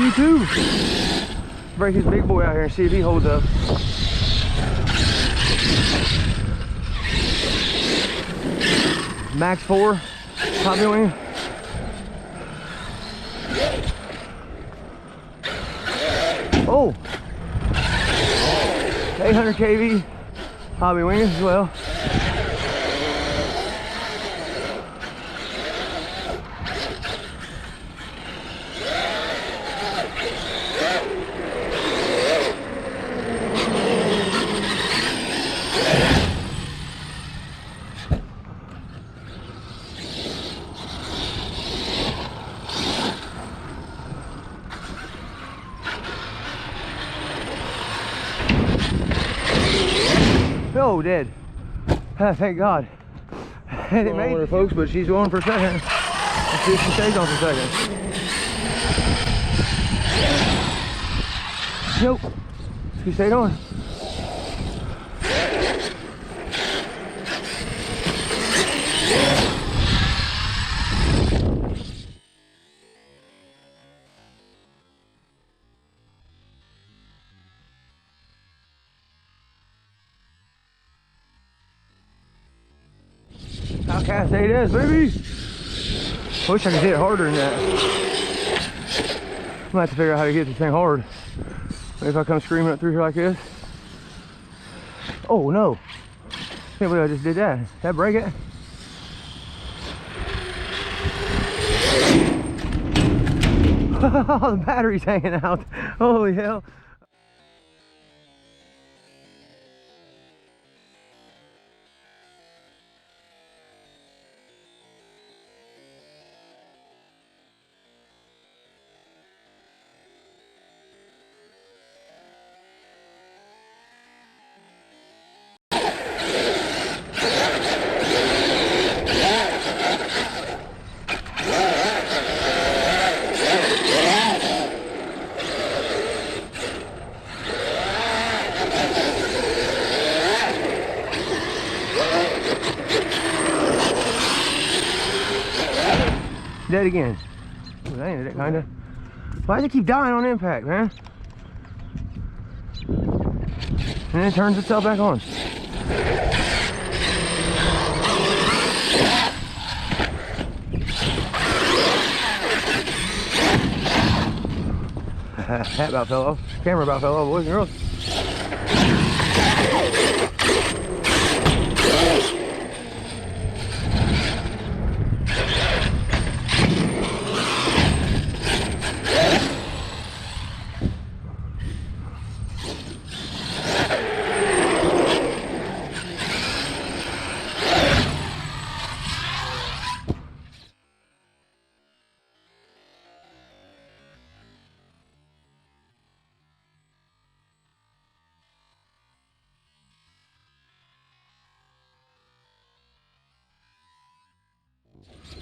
you too. Break his big boy out here and see if he holds up. Max 4, hobbywing. Oh, 800 kV hobbywing as well. Oh, dead. Thank God. And it made her, folks, but she's on for a second. Let's see if she stays on for a second. Nope. She stayed on. Outcast 8S, baby! Wish I could hit it harder than that. I'm gonna have to figure out how to get this thing hard. Maybe if I come screaming up through here like this. Oh no! Can't believe I just did that. Did that break it? Oh, the battery's hanging out. Holy hell. Dead again. Ooh, that ended it, kinda. Why does it keep dying on impact, man? And then it turns itself back on. Hat about fell off. Camera about fell off, boys and girls.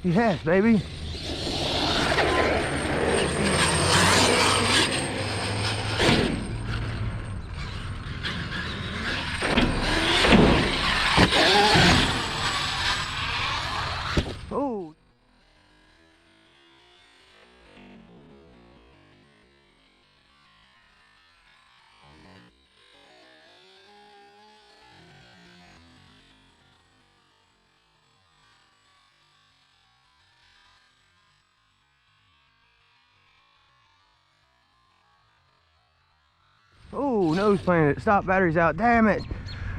Yes, baby. Oh. Oh, nose planet. Stop, battery's out. Damn it.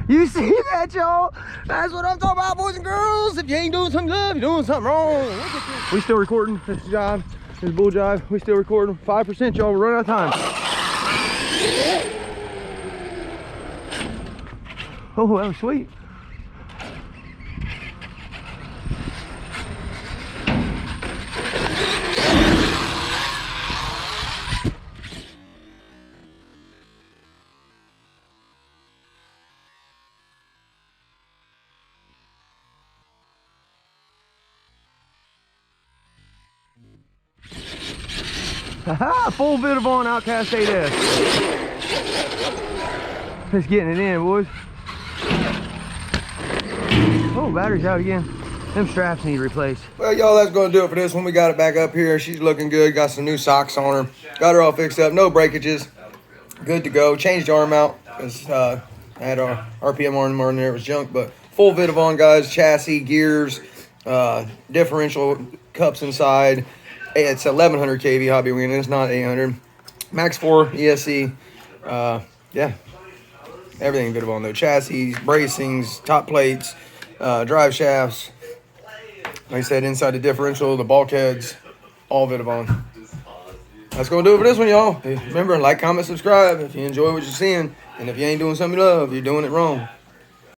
You see that, y'all? That's what I'm talking about, boys and girls. If you ain't doing something good, you're doing something wrong. Look at this. We still recording. This jive. This bull jive. We still recording. 5%, y'all. We're running out of time. Oh, that was sweet. Haha, full Vitavon Outcast 8S. Just getting it in, boys. Oh, battery's out again. Them straps need replaced. Well, y'all, that's going to do it for this one. We got it back up here. She's looking good. Got some new socks on her. Got her all fixed up. No breakages. Good to go. Changed the arm out because I had our RPM arm in there. It was junk, but full Vitavon, guys. Chassis, gears, differential cups inside. It's 1100 kV hobby wing. It's not 800. Max 4 ESC. Yeah. Everything Vitavon though. Chassis, bracings, top plates, drive shafts. Like I said, inside the differential, the bulkheads, all Vitavon. That's going to do it for this one, y'all. Remember, like, comment, subscribe if you enjoy what you're seeing. And if you ain't doing something you love, you're doing it wrong.